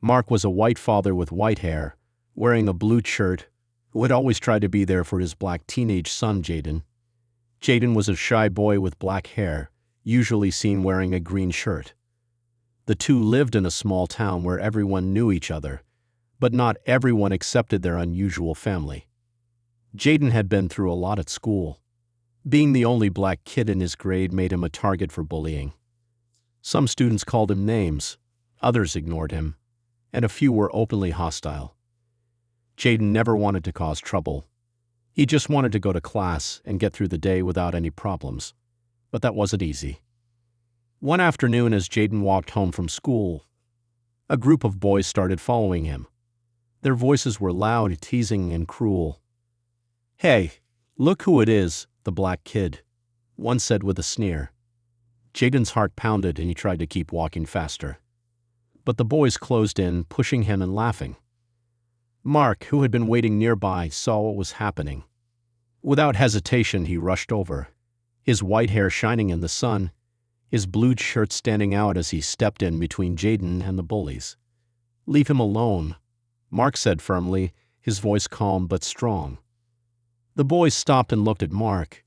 Mark was a white father with white hair, wearing a blue shirt, who had always tried to be there for his black teenage son, Jaden. Jaden was a shy boy with black hair, usually seen wearing a green shirt. The two lived in a small town where everyone knew each other, but not everyone accepted their unusual family. Jaden had been through a lot at school. Being the only black kid in his grade made him a target for bullying. Some students called him names, others ignored him, and a few were openly hostile. Jaden never wanted to cause trouble. He just wanted to go to class and get through the day without any problems. But that wasn't easy. One afternoon, as Jaden walked home from school, a group of boys started following him. Their voices were loud, teasing, and cruel. "Hey, look who it is, the black kid," one said with a sneer. Jaden's heart pounded and he tried to keep walking faster. But the boys closed in, pushing him and laughing. Mark, who had been waiting nearby, saw what was happening. Without hesitation, he rushed over, his white hair shining in the sun, his blue shirt standing out as he stepped in between Jaden and the bullies. "Leave him alone," Mark said firmly, his voice calm but strong. The boys stopped and looked at Mark.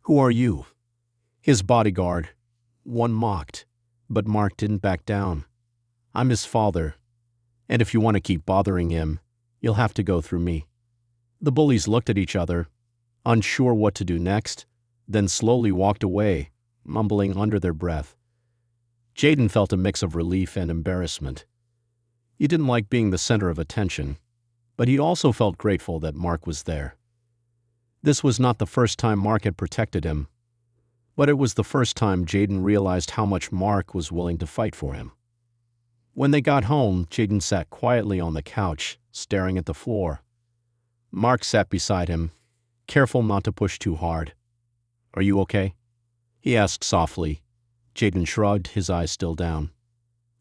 "Who are you?" "His bodyguard," one mocked, but Mark didn't back down. "I'm his father, and if you want to keep bothering him, you'll have to go through me." The bullies looked at each other, unsure what to do next, then slowly walked away, mumbling under their breath. Jaden felt a mix of relief and embarrassment. He didn't like being the center of attention, but he also felt grateful that Mark was there. This was not the first time Mark had protected him, but it was the first time Jaden realized how much Mark was willing to fight for him. When they got home, Jaden sat quietly on the couch, staring at the floor. Mark sat beside him, careful not to push too hard. "Are you okay?" he asked softly. Jaden shrugged, his eyes still down.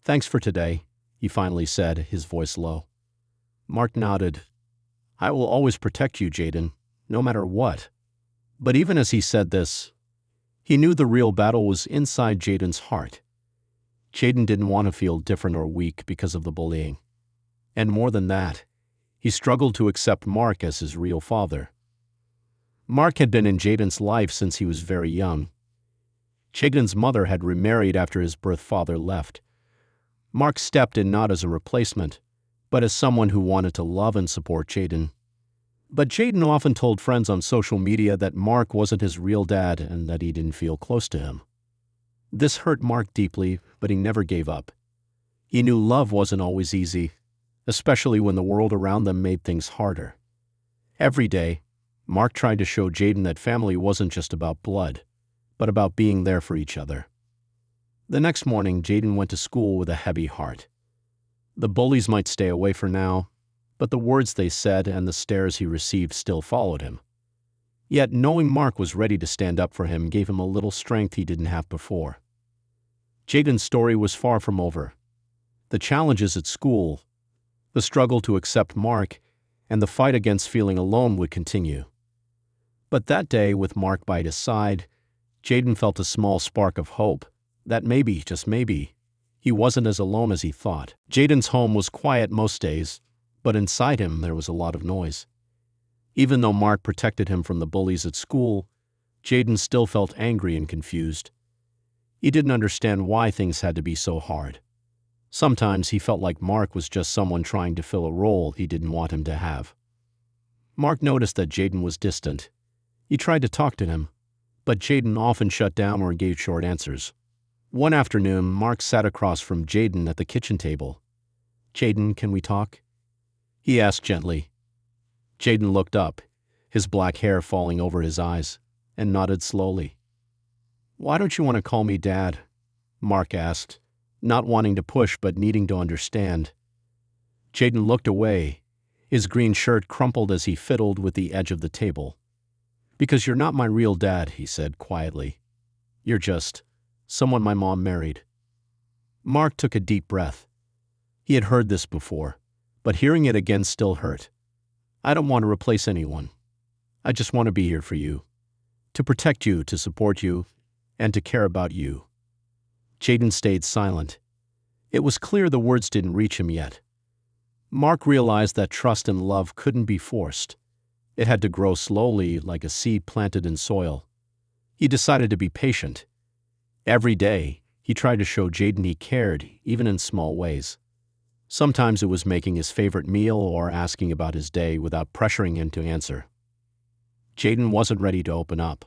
"Thanks for today," he finally said, his voice low. Mark nodded. "I will always protect you, Jaden, no matter what." But even as he said this, he knew the real battle was inside Jaden's heart. Jaden didn't want to feel different or weak because of the bullying. And more than that, he struggled to accept Mark as his real father. Mark had been in Jaden's life since he was very young. Jaden's mother had remarried after his birth father left. Mark stepped in not as a replacement, but as someone who wanted to love and support Jaden. But Jaden often told friends on social media that Mark wasn't his real dad and that he didn't feel close to him. This hurt Mark deeply, but he never gave up. He knew love wasn't always easy, especially when the world around them made things harder. Every day, Mark tried to show Jaden that family wasn't just about blood, but about being there for each other. The next morning, Jaden went to school with a heavy heart. The bullies might stay away for now, but the words they said and the stares he received still followed him. Yet knowing Mark was ready to stand up for him gave him a little strength he didn't have before. Jaden's story was far from over. The challenges at school, the struggle to accept Mark, and the fight against feeling alone would continue. But that day, with Mark by his side, Jaden felt a small spark of hope that maybe, just maybe, he wasn't as alone as he thought. Jaden's home was quiet most days, but inside him there was a lot of noise. Even though Mark protected him from the bullies at school, Jaden still felt angry and confused. He didn't understand why things had to be so hard. Sometimes he felt like Mark was just someone trying to fill a role he didn't want him to have. Mark noticed that Jaden was distant. He tried to talk to him, but Jaden often shut down or gave short answers. One afternoon, Mark sat across from Jaden at the kitchen table. "Jaden, can we talk?" he asked gently. Jaden looked up, his black hair falling over his eyes, and nodded slowly. "Why don't you want to call me Dad?" Mark asked, not wanting to push but needing to understand. Jaden looked away, his green shirt crumpled as he fiddled with the edge of the table. "Because you're not my real dad," he said quietly. "You're just someone my mom married." Mark took a deep breath. He had heard this before, but hearing it again still hurt. "I don't want to replace anyone. I just want to be here for you, to protect you, to support you, and to care about you." Jaden stayed silent. It was clear the words didn't reach him yet. Mark realized that trust and love couldn't be forced. It had to grow slowly, like a seed planted in soil. He decided to be patient. Every day, he tried to show Jaden he cared, even in small ways. Sometimes it was making his favorite meal or asking about his day without pressuring him to answer. Jaden wasn't ready to open up,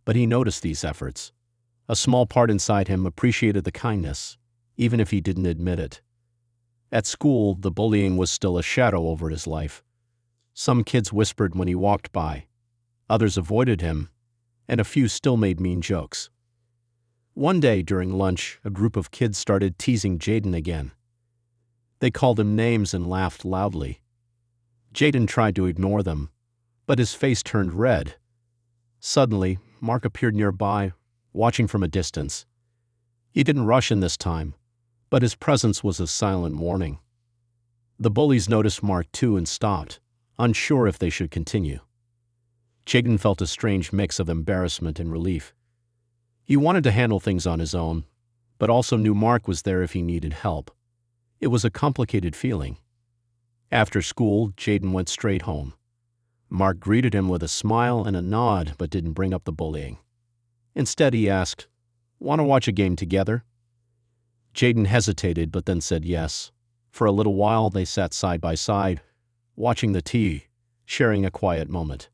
but he noticed these efforts. A small part inside him appreciated the kindness, even if he didn't admit it. At school, the bullying was still a shadow over his life. Some kids whispered when he walked by, others avoided him, and a few still made mean jokes. One day during lunch, a group of kids started teasing Jaden again. They called him names and laughed loudly. Jaden tried to ignore them, but his face turned red. Suddenly, Mark appeared nearby, watching from a distance. He didn't rush in this time, but his presence was a silent warning. The bullies noticed Mark too and stopped, unsure if they should continue. Jaden felt a strange mix of embarrassment and relief. He wanted to handle things on his own, but also knew Mark was there if he needed help. It was a complicated feeling. After school, Jaden went straight home. Mark greeted him with a smile and a nod, but didn't bring up the bullying. Instead, he asked, "Want to watch a game together?" Jaden hesitated, but then said yes. For a little while, they sat side by side, watching the TV, sharing a quiet moment.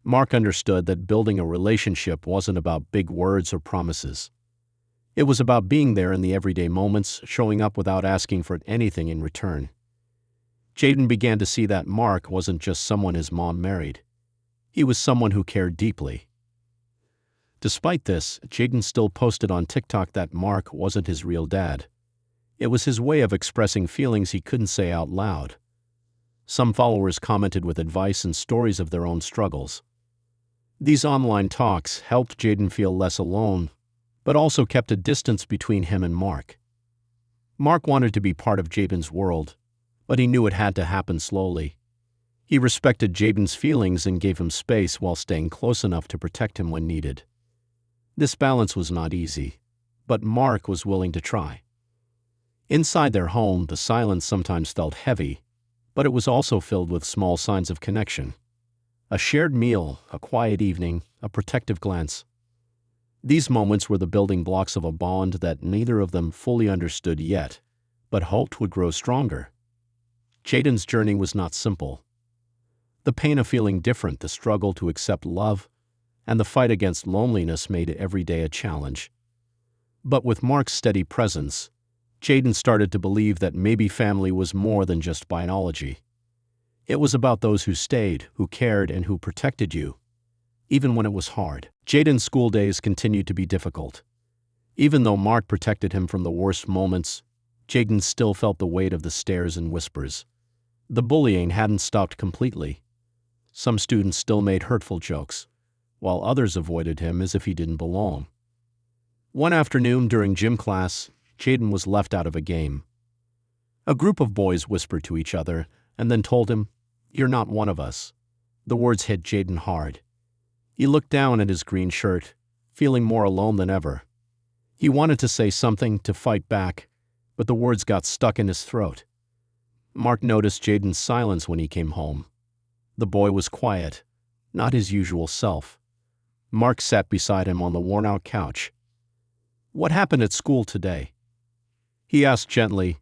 Mark understood that building a relationship wasn't about big words or promises. It was about being there in the everyday moments, showing up without asking for anything in return. Jaden began to see that Mark wasn't just someone his mom married. He was someone who cared deeply. Despite this, Jaden still posted on TikTok that Mark wasn't his real dad. It was his way of expressing feelings he couldn't say out loud. Some followers commented with advice and stories of their own struggles. These online talks helped Jaden feel less alone, but also kept a distance between him and Mark. Mark wanted to be part of Jaden's world, but he knew it had to happen slowly. He respected Jaden's feelings and gave him space while staying close enough to protect him when needed. This balance was not easy, but Mark was willing to try. Inside their home, the silence sometimes felt heavy, but it was also filled with small signs of connection. A shared meal, a quiet evening, a protective glance. These moments were the building blocks of a bond that neither of them fully understood yet, but hoped would grow stronger. Jaden's journey was not simple. The pain of feeling different, the struggle to accept love, and the fight against loneliness made every day a challenge. But with Mark's steady presence, Jaden started to believe that maybe family was more than just biology. It was about those who stayed, who cared, and who protected you, even when it was hard. Jaden's school days continued to be difficult. Even though Mark protected him from the worst moments, Jaden still felt the weight of the stares and whispers. The bullying hadn't stopped completely. Some students still made hurtful jokes, while others avoided him as if he didn't belong. One afternoon during gym class, Jaden was left out of a game. A group of boys whispered to each other and then told him, "You're not one of us." The words hit Jaden hard. He looked down at his green shirt, feeling more alone than ever. He wanted to say something, to fight back, but the words got stuck in his throat. Mark noticed Jaden's silence when he came home. The boy was quiet, not his usual self. Mark sat beside him on the worn-out couch. "What happened at school today?" he asked gently.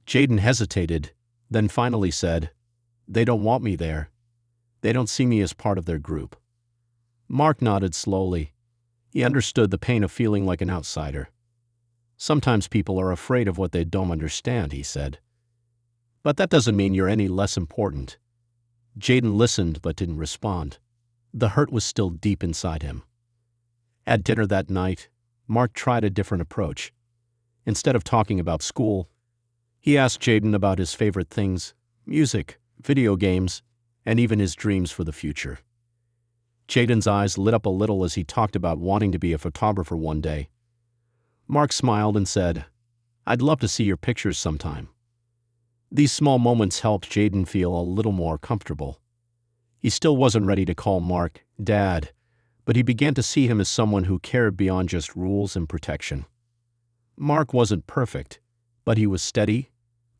Jaden hesitated, then finally said, "They don't want me there. They don't see me as part of their group." Mark nodded slowly. He understood the pain of feeling like an outsider. "Sometimes people are afraid of what they don't understand," he said. "But that doesn't mean you're any less important." Jaden listened but didn't respond. The hurt was still deep inside him. At dinner that night, Mark tried a different approach. Instead of talking about school, he asked Jaden about his favorite things, music, video games, and even his dreams for the future. Jaden's eyes lit up a little as he talked about wanting to be a photographer one day. Mark smiled and said, "I'd love to see your pictures sometime." These small moments helped Jaden feel a little more comfortable. He still wasn't ready to call Mark Dad, but he began to see him as someone who cared beyond just rules and protection. Mark wasn't perfect. but he was steady,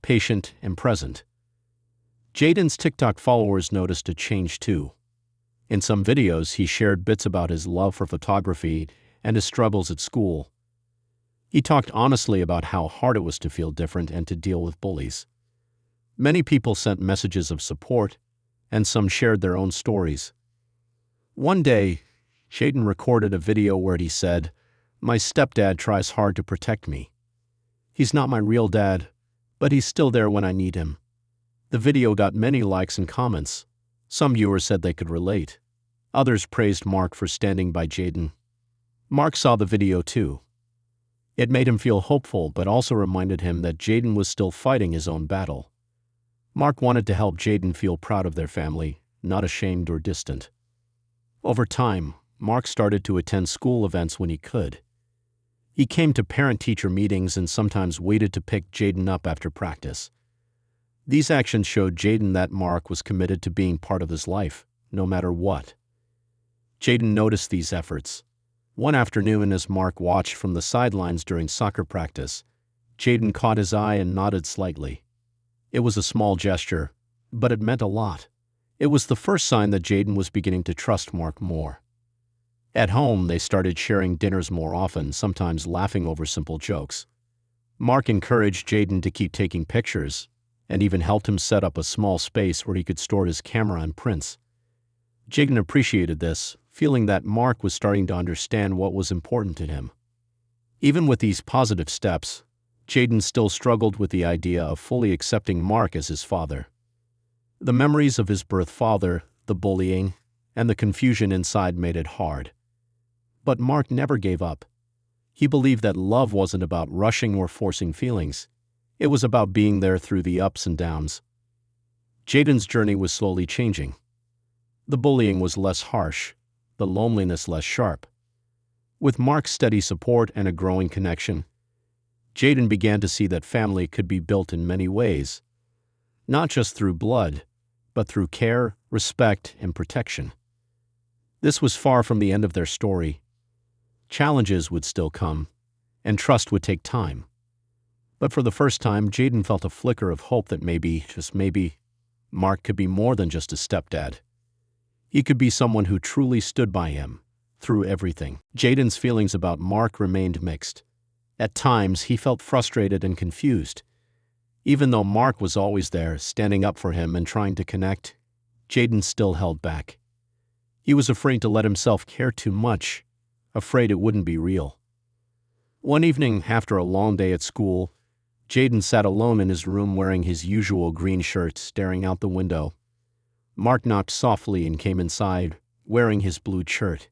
patient, and present. Jaden's TikTok followers noticed a change too. In some videos, he shared bits about his love for photography and his struggles at school. He talked honestly about how hard it was to feel different and to deal with bullies. Many people sent messages of support, and some shared their own stories. One day, Jaden recorded a video where he said, "My stepdad tries hard to protect me. He's not my real dad, but he's still there when I need him." The video got many likes and comments. Some viewers said they could relate. Others praised Mark for standing by Jaden. Mark saw the video too. It made him feel hopeful, but also reminded him that Jaden was still fighting his own battle. Mark wanted to help Jaden feel proud of their family, not ashamed or distant. Over time, Mark started to attend school events when he could. He came to parent-teacher meetings and sometimes waited to pick Jaden up after practice. These actions showed Jaden that Mark was committed to being part of his life, no matter what. Jaden noticed these efforts. One afternoon, as Mark watched from the sidelines during soccer practice, Jaden caught his eye and nodded slightly. It was a small gesture, but it meant a lot. It was the first sign that Jaden was beginning to trust Mark more. At home, they started sharing dinners more often, sometimes laughing over simple jokes. Mark encouraged Jaden to keep taking pictures, and even helped him set up a small space where he could store his camera and prints. Jaden appreciated this, feeling that Mark was starting to understand what was important to him. Even with these positive steps, Jaden still struggled with the idea of fully accepting Mark as his father. The memories of his birth father, the bullying, and the confusion inside made it hard. But Mark never gave up. He believed that love wasn't about rushing or forcing feelings. It was about being there through the ups and downs. Jaden's journey was slowly changing. The bullying was less harsh, the loneliness less sharp. With Mark's steady support and a growing connection, Jaden began to see that family could be built in many ways, not just through blood, but through care, respect, and protection. This was far from the end of their story. Challenges would still come, and trust would take time. But for the first time, Jaden felt a flicker of hope that maybe, just maybe, Mark could be more than just a stepdad. He could be someone who truly stood by him, through everything. Jaden's feelings about Mark remained mixed. At times, he felt frustrated and confused. Even though Mark was always there, standing up for him and trying to connect, Jaden still held back. He was afraid to let himself care too much, afraid it wouldn't be real. One evening, after a long day at school, Jaden sat alone in his room wearing his usual green shirt, staring out the window. Mark knocked softly and came inside, wearing his blue shirt.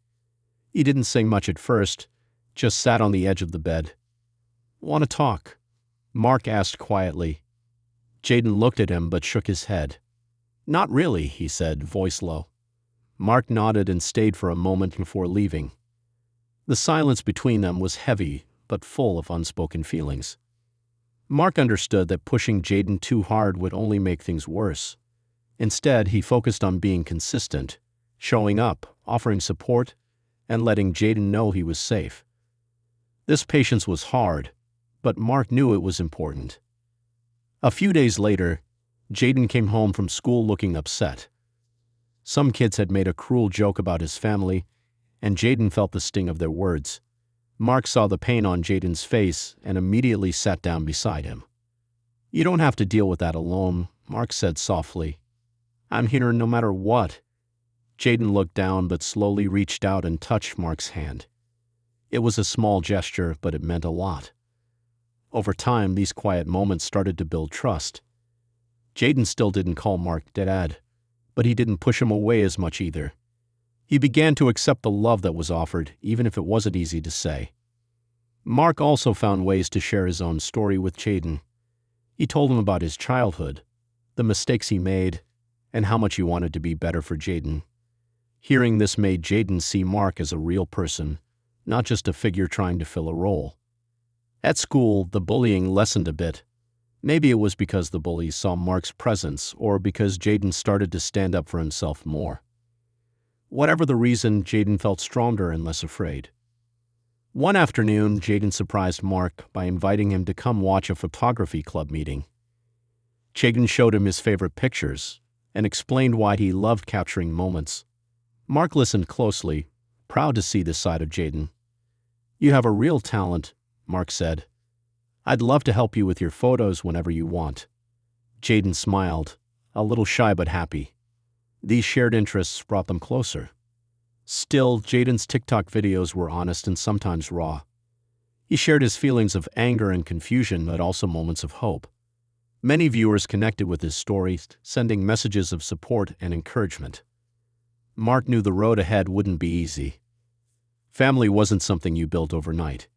He didn't say much at first, just sat on the edge of the bed. "Want to talk?" Mark asked quietly. Jaden looked at him but shook his head. "Not really," he said, voice low. Mark nodded and stayed for a moment before leaving. The silence between them was heavy but full of unspoken feelings. Mark understood that pushing Jaden too hard would only make things worse. Instead, he focused on being consistent, showing up, offering support, and letting Jaden know he was safe. This patience was hard, but Mark knew it was important. A few days later, Jaden came home from school looking upset. Some kids had made a cruel joke about his family, and Jaden felt the sting of their words. Mark saw the pain on Jaden's face and immediately sat down beside him. "You don't have to deal with that alone," Mark said softly. "I'm here no matter what." Jaden looked down but slowly reached out and touched Mark's hand. It was a small gesture, but it meant a lot. Over time, these quiet moments started to build trust. Jaden still didn't call Mark Dad, but he didn't push him away as much either. He began to accept the love that was offered, even if it wasn't easy to say. Mark also found ways to share his own story with Jaden. He told him about his childhood, the mistakes he made, and how much he wanted to be better for Jaden. Hearing this made Jaden see Mark as a real person, not just a figure trying to fill a role. At school, the bullying lessened a bit. Maybe it was because the bullies saw Mark's presence or because Jaden started to stand up for himself more. Whatever the reason, Jaden felt stronger and less afraid. One afternoon, Jaden surprised Mark by inviting him to come watch a photography club meeting. Jaden showed him his favorite pictures and explained why he loved capturing moments. Mark listened closely, proud to see this side of Jaden. "You have a real talent," Mark said. "I'd love to help you with your photos whenever you want." Jaden smiled, a little shy but happy. These shared interests brought them closer. Still, Jaden's TikTok videos were honest and sometimes raw. He shared his feelings of anger and confusion, but also moments of hope. Many viewers connected with his stories, sending messages of support and encouragement. Mark knew the road ahead wouldn't be easy. Family wasn't something you built overnight.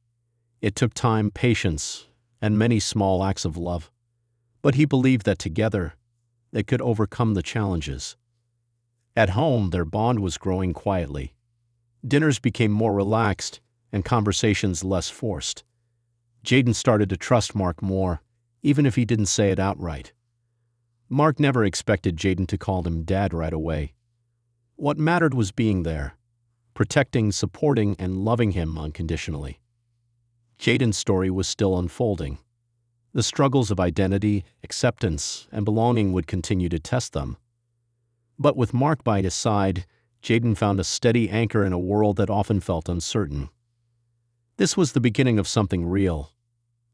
It took time, patience, and many small acts of love. But he believed that together, they could overcome the challenges. At home, their bond was growing quietly. Dinners became more relaxed and conversations less forced. Jaden started to trust Mark more, even if he didn't say it outright. Mark never expected Jaden to call him Dad right away. What mattered was being there, protecting, supporting, and loving him unconditionally. Jaden's story was still unfolding. The struggles of identity, acceptance, and belonging would continue to test them. But with Mark by his side, Jaden found a steady anchor in a world that often felt uncertain. This was the beginning of something real.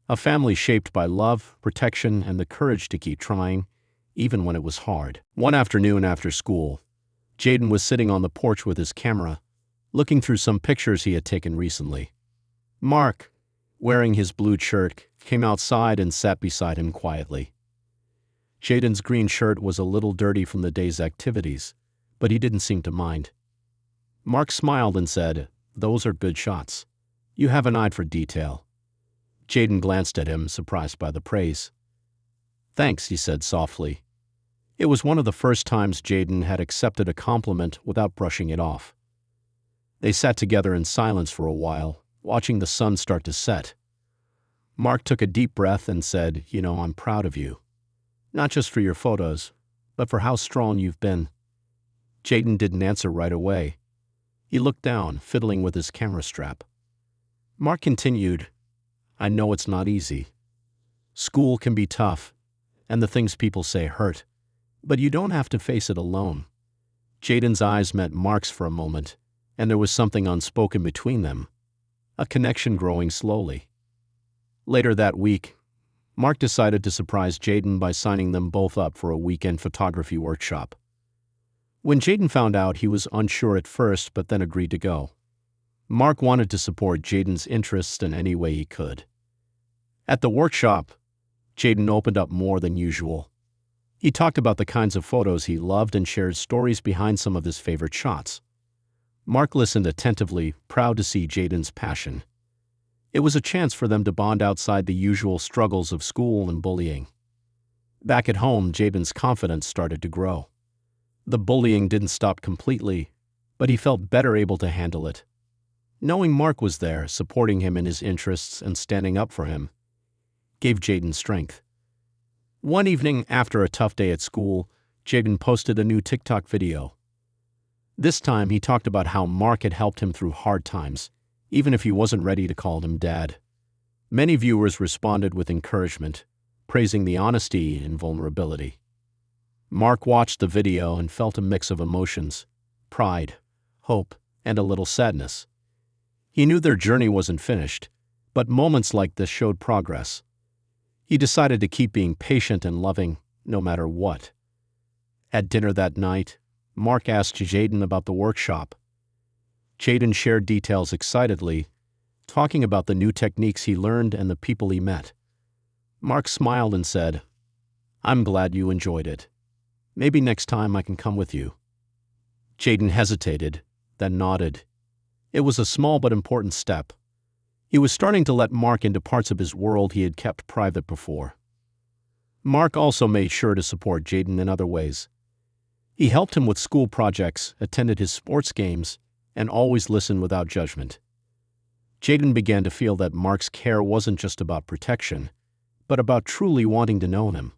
A family shaped by love, protection, and the courage to keep trying, even when it was hard. One afternoon after school, Jaden was sitting on the porch with his camera, looking through some pictures he had taken recently. Mark, wearing his blue shirt, came outside and sat beside him quietly. Jaden's green shirt was a little dirty from the day's activities, but he didn't seem to mind. Mark smiled and said, "Those are good shots. You have an eye for detail." Jaden glanced at him, surprised by the praise. "Thanks," he said softly. It was one of the first times Jaden had accepted a compliment without brushing it off. They sat together in silence for a while, watching the sun start to set. Mark took a deep breath and said, "I'm proud of you. Not just for your photos, but for how strong you've been." Jaden didn't answer right away. He looked down, fiddling with his camera strap. Mark continued, "I know it's not easy. School can be tough, and the things people say hurt, but you don't have to face it alone." Jaden's eyes met Mark's for a moment, and there was something unspoken between them, a connection growing slowly. Later that week, Mark decided to surprise Jaden by signing them both up for a weekend photography workshop. When Jaden found out, he was unsure at first, but then agreed to go. Mark wanted to support Jaden's interests in any way he could. At the workshop, Jaden opened up more than usual. He talked about the kinds of photos he loved and shared stories behind some of his favorite shots. Mark listened attentively, proud to see Jaden's passion. It was a chance for them to bond outside the usual struggles of school and bullying. Back at home, Jaden's confidence started to grow. The bullying didn't stop completely, but he felt better able to handle it. Knowing Mark was there, supporting him in his interests and standing up for him, gave Jaden strength. One evening, after a tough day at school, Jaden posted a new TikTok video. This time, he talked about how Mark had helped him through hard times, even if he wasn't ready to call him Dad. Many viewers responded with encouragement, praising the honesty and vulnerability. Mark watched the video and felt a mix of emotions: pride, hope, and a little sadness. He knew their journey wasn't finished, but moments like this showed progress. He decided to keep being patient and loving, no matter what. At dinner that night, Mark asked Jaden about the workshop. Jaden shared details excitedly, talking about the new techniques he learned and the people he met. Mark smiled and said, "I'm glad you enjoyed it. Maybe next time I can come with you." Jaden hesitated, then nodded. It was a small but important step. He was starting to let Mark into parts of his world he had kept private before. Mark also made sure to support Jaden in other ways. He helped him with school projects, attended his sports games, and always listened without judgment. Jaden began to feel that Mark's care wasn't just about protection, but about truly wanting to know him.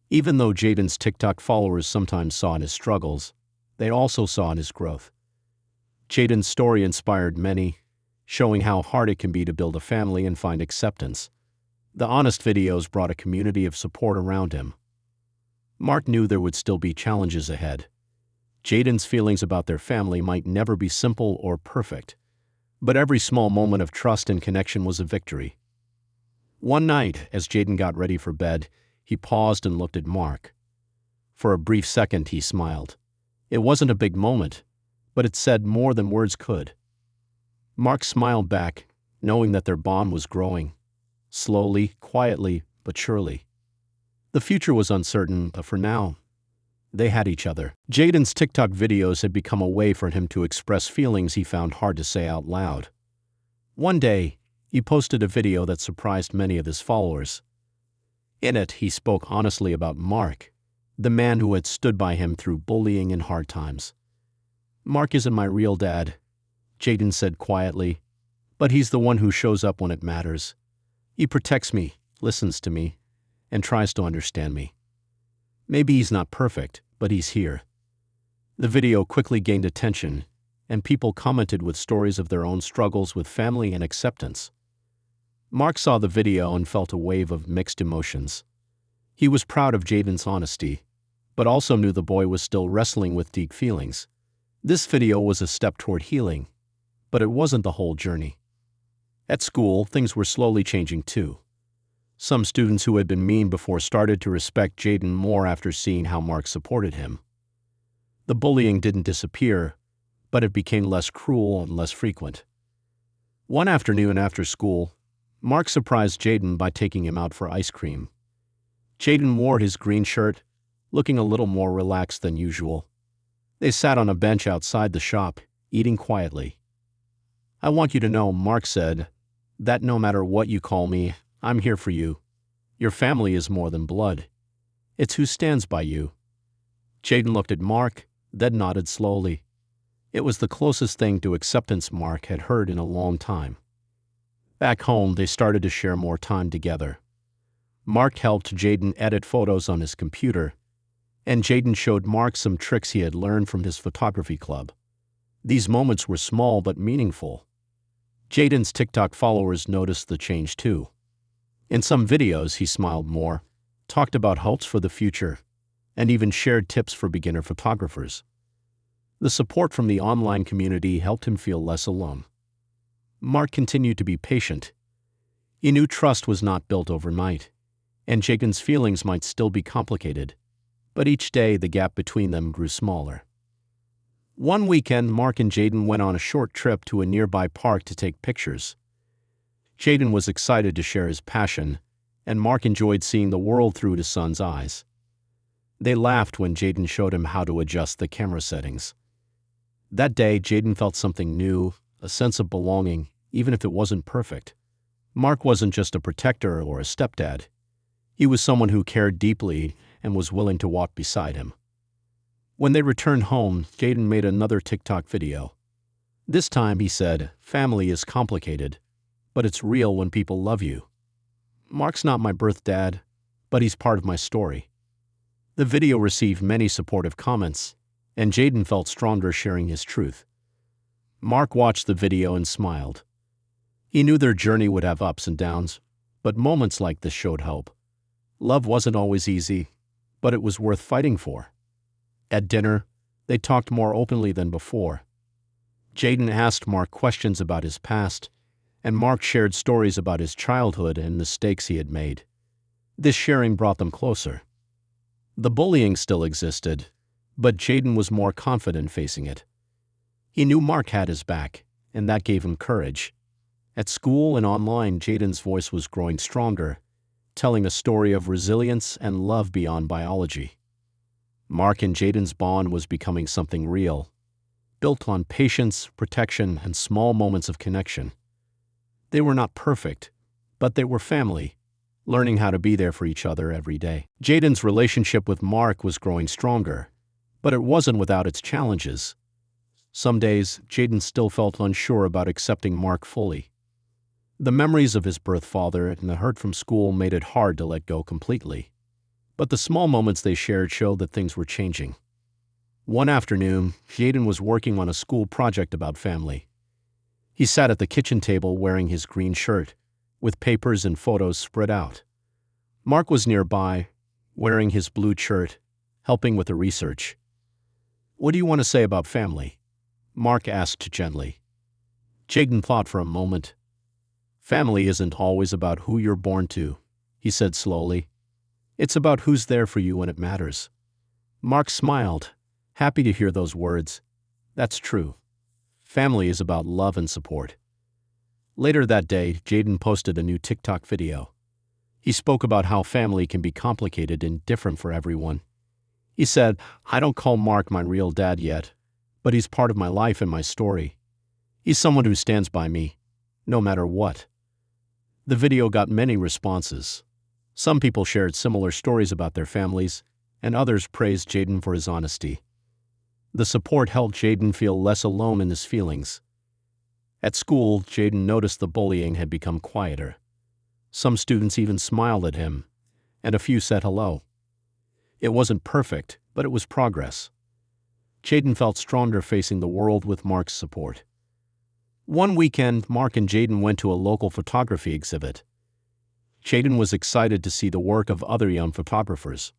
Even though Jaden's TikTok followers sometimes saw in his struggles, they also saw in his growth. Jaden's story inspired many, showing how hard it can be to build a family and find acceptance. The honest videos brought a community of support around him. Mark knew there would still be challenges ahead. Jaden's feelings about their family might never be simple or perfect, but every small moment of trust and connection was a victory. One night, as Jaden got ready for bed, he paused and looked at Mark. For a brief second, he smiled. It wasn't a big moment, but it said more than words could. Mark smiled back, knowing that their bond was growing. Slowly, quietly, but surely. The future was uncertain, but for now, they had each other. Jaden's TikTok videos had become a way for him to express feelings he found hard to say out loud. One day, he posted a video that surprised many of his followers. In it, he spoke honestly about Mark, the man who had stood by him through bullying and hard times. "Mark isn't my real dad," Jaden said quietly, "but he's the one who shows up when it matters. He protects me, listens to me, and tries to understand me. Maybe he's not perfect, but he's here." The video quickly gained attention, and people commented with stories of their own struggles with family and acceptance. Mark saw the video and felt a wave of mixed emotions. He was proud of Jaden's honesty, but also knew the boy was still wrestling with deep feelings. This video was a step toward healing, but it wasn't the whole journey. At school, things were slowly changing too. Some students who had been mean before started to respect Jaden more after seeing how Mark supported him. The bullying didn't disappear, but it became less cruel and less frequent. One afternoon after school, Mark surprised Jaden by taking him out for ice cream. Jaden wore his green shirt, looking a little more relaxed than usual. They sat on a bench outside the shop, eating quietly. "I want you to know," Mark said, "that no matter what you call me, I'm here for you. Your family is more than blood. It's who stands by you." Jaden looked at Mark, then nodded slowly. It was the closest thing to acceptance Mark had heard in a long time. Back home, they started to share more time together. Mark helped Jaden edit photos on his computer, and Jaden showed Mark some tricks he had learned from his photography club. These moments were small but meaningful. Jaden's TikTok followers noticed the change too. In some videos, he smiled more, talked about hopes for the future, and even shared tips for beginner photographers. The support from the online community helped him feel less alone. Mark continued to be patient. He knew trust was not built overnight, and Jaden's feelings might still be complicated, but each day the gap between them grew smaller. One weekend, Mark and Jaden went on a short trip to a nearby park to take pictures. Jaden was excited to share his passion, and Mark enjoyed seeing the world through his son's eyes. They laughed when Jaden showed him how to adjust the camera settings. That day, Jaden felt something new, a sense of belonging, even if it wasn't perfect. Mark wasn't just a protector or a stepdad. He was someone who cared deeply and was willing to walk beside him. When they returned home, Jaden made another TikTok video. This time, he said, "Family is complicated, but it's real when people love you. Mark's not my birth dad, but he's part of my story." The video received many supportive comments, and Jaden felt stronger sharing his truth. Mark watched the video and smiled. He knew their journey would have ups and downs, but moments like this showed hope. Love wasn't always easy, but it was worth fighting for. At dinner, they talked more openly than before. Jaden asked Mark questions about his past, and Mark shared stories about his childhood and mistakes he had made. This sharing brought them closer. The bullying still existed, but Jaden was more confident facing it. He knew Mark had his back, and that gave him courage. At school and online, Jaden's voice was growing stronger, telling a story of resilience and love beyond biology. Mark and Jaden's bond was becoming something real, built on patience, protection, and small moments of connection. They were not perfect, but they were family, learning how to be there for each other every day. Jaden's relationship with Mark was growing stronger, but it wasn't without its challenges. Some days, Jaden still felt unsure about accepting Mark fully. The memories of his birth father and the hurt from school made it hard to let go completely. But the small moments they shared showed that things were changing. One afternoon, Jaden was working on a school project about family. He sat at the kitchen table wearing his green shirt, with papers and photos spread out. Mark was nearby, wearing his blue shirt, helping with the research. "What do you want to say about family?" Mark asked gently. Jaden thought for a moment. "Family isn't always about who you're born to," he said slowly. "It's about who's there for you when it matters." Mark smiled, happy to hear those words. That's true. Family is about love and support. Later that day, Jaden posted a new TikTok video. He spoke about how family can be complicated and different for everyone. He said, "I don't call Mark my real dad yet, but he's part of my life and my story. He's someone who stands by me, no matter what." The video got many responses. Some people shared similar stories about their families, and others praised Jaden for his honesty. The support helped Jaden feel less alone in his feelings. At school, Jaden noticed the bullying had become quieter. Some students even smiled at him, and a few said hello. It wasn't perfect, but it was progress. Jaden felt stronger facing the world with Mark's support. One weekend, Mark and Jaden went to a local photography exhibit. Jaden was excited to see the work of other young photographers.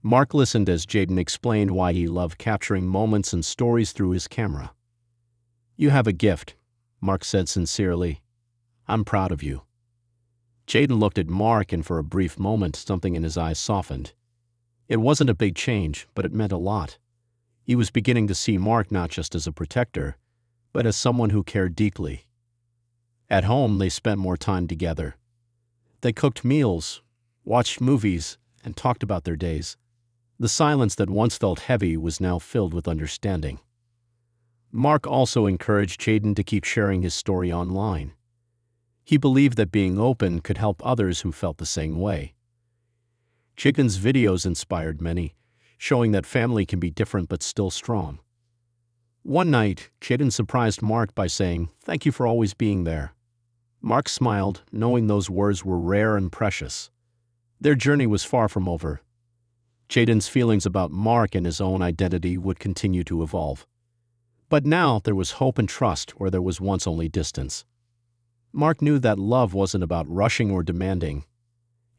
Mark listened as Jaden explained why he loved capturing moments and stories through his camera. "You have a gift," Mark said sincerely. "I'm proud of you." Jaden looked at Mark, and for a brief moment something in his eyes softened. It wasn't a big change, but it meant a lot. He was beginning to see Mark not just as a protector, but as someone who cared deeply. At home, they spent more time together. They cooked meals, watched movies, and talked about their days. The silence that once felt heavy was now filled with understanding. Mark also encouraged Jaden to keep sharing his story online. He believed that being open could help others who felt the same way. Jaden's videos inspired many, showing that family can be different but still strong. One night, Jaden surprised Mark by saying, "Thank you for always being there." Mark smiled, knowing those words were rare and precious. Their journey was far from over. Jaden's feelings about Mark and his own identity would continue to evolve. But now there was hope and trust where there was once only distance. Mark knew that love wasn't about rushing or demanding.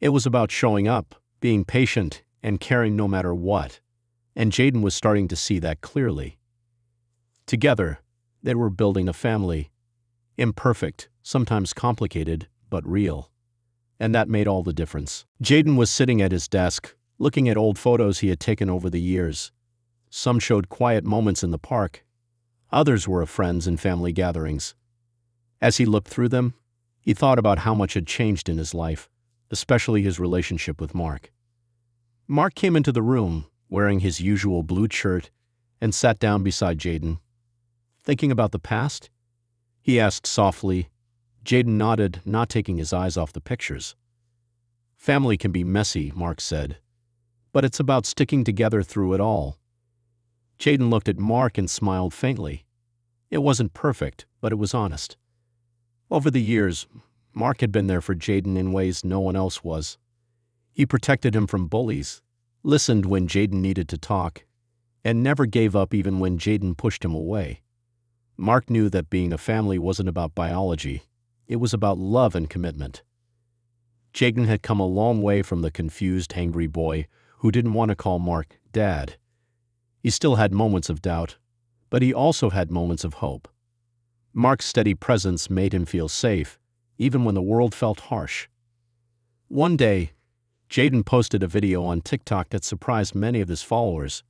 It was about showing up, being patient, and caring no matter what. And Jaden was starting to see that clearly. Together, they were building a family. Imperfect, sometimes complicated, but real. And that made all the difference. Jaden was sitting at his desk, looking at old photos he had taken over the years. Some showed quiet moments in the park. Others were of friends and family gatherings. As he looked through them, he thought about how much had changed in his life, especially his relationship with Mark. Mark came into the room, wearing his usual blue shirt, and sat down beside Jaden. "Thinking about the past?" he asked softly. Jaden nodded, not taking his eyes off the pictures. "Family can be messy," Mark said, "but it's about sticking together through it all." Jaden looked at Mark and smiled faintly. It wasn't perfect, but it was honest. Over the years, Mark had been there for Jaden in ways no one else was. He protected him from bullies, listened when Jaden needed to talk, and never gave up even when Jaden pushed him away. Mark knew that being a family wasn't about biology. It was about love and commitment. Jaden had come a long way from the confused, angry boy who didn't want to call Mark Dad. He still had moments of doubt, but he also had moments of hope. Mark's steady presence made him feel safe, even when the world felt harsh. One day, Jaden posted a video on TikTok that surprised many of his followers.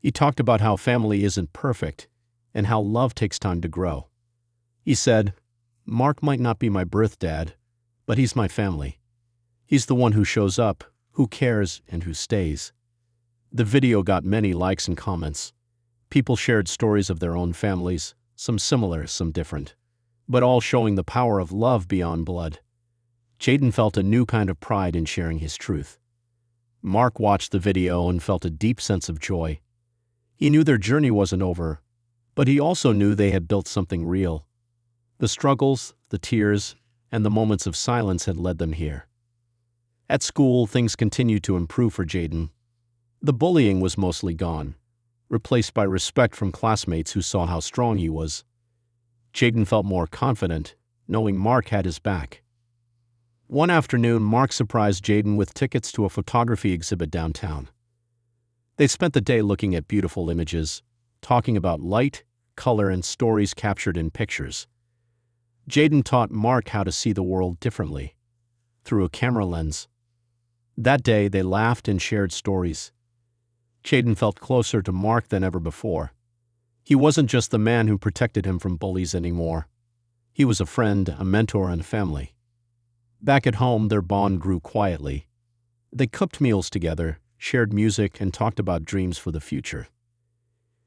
He talked about how family isn't perfect and how love takes time to grow. He said, "Mark might not be my birth dad, but he's my family. He's the one who shows up, who cares, and who stays." The video got many likes and comments. People shared stories of their own families, some similar, some different, but all showing the power of love beyond blood. Jaden felt a new kind of pride in sharing his truth. Mark watched the video and felt a deep sense of joy. He knew their journey wasn't over, but he also knew they had built something real. The struggles, the tears, and the moments of silence had led them here. At school, things continued to improve for Jaden. The bullying was mostly gone, replaced by respect from classmates who saw how strong he was. Jaden felt more confident, knowing Mark had his back. One afternoon, Mark surprised Jaden with tickets to a photography exhibit downtown. They spent the day looking at beautiful images, talking about light, color, and stories captured in pictures. Jaden taught Mark how to see the world differently, through a camera lens. That day, they laughed and shared stories. Jaden felt closer to Mark than ever before. He wasn't just the man who protected him from bullies anymore. He was a friend, a mentor, and a family. Back at home, their bond grew quietly. They cooked meals together, shared music, and talked about dreams for the future.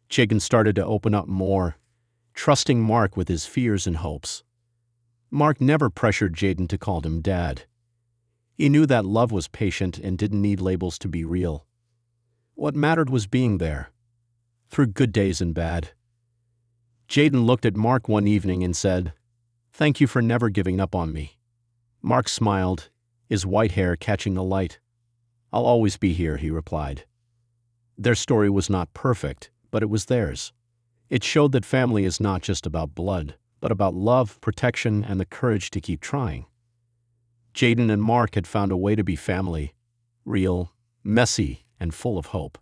Jaden started to open up more, trusting Mark with his fears and hopes. Mark never pressured Jaden to call him Dad. He knew that love was patient and didn't need labels to be real. What mattered was being there, through good days and bad. Jaden looked at Mark one evening and said, "Thank you for never giving up on me." Mark smiled, his white hair catching the light. "I'll always be here," he replied. Their story was not perfect, but it was theirs. It showed that family is not just about blood, but about love, protection, and the courage to keep trying. Jaden and Mark had found a way to be family, real, messy, and full of hope.